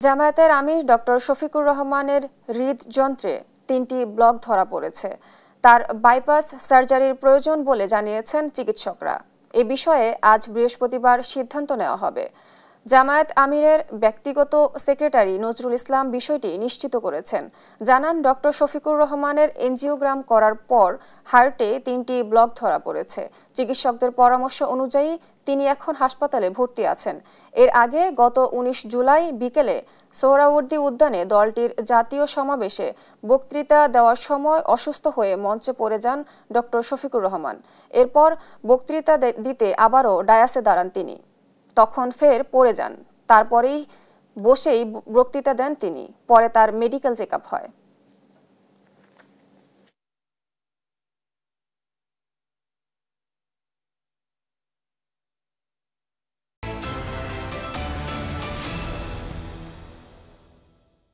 জামায়াতের আমির ডক্টর শফিকুর রহমানের হৃদযন্ত্রে ৩টি ব্লক ধরা পড়েছে। তার বাইপাস সার্জারির প্রয়োজন বলে জানিয়েছেন চিকিৎসকরা। এ বিষয়ে আজ বৃহস্পতিবার সিদ্ধান্ত নেওয়া হবে। জামায়াত আমিরের ব্যক্তিগত সেক্রেটারি নজরুল ইসলাম বিষয়টি নিশ্চিত করেছেন। জানান, ডক্টর শফিকুর রহমানের এনজিওগ্রাম করার পর হার্টে ৩টি ব্লক ধরা পড়েছে। চিকিৎসকদের পরামর্শ অনুযায়ী তিনি এখন হাসপাতালে ভর্তি আছেন। এর আগে গত ১৯ জুলাই বিকেলে সোহরাওয়ার্দী উদ্যানে দলটির জাতীয় সমাবেশে বক্তৃতা দেওয়ার সময় অসুস্থ হয়ে মঞ্চে পড়ে যান ডক্টর শফিকুর রহমান। এরপর বক্তৃতা দিতে আবারও ডায়াসে দাঁড়ান তিনি। তখন ফের পড়ে যান। তারপরেই বসেই বক্তৃতা দেন তিনি। পরে তার মেডিকেল চেকআপ হয়।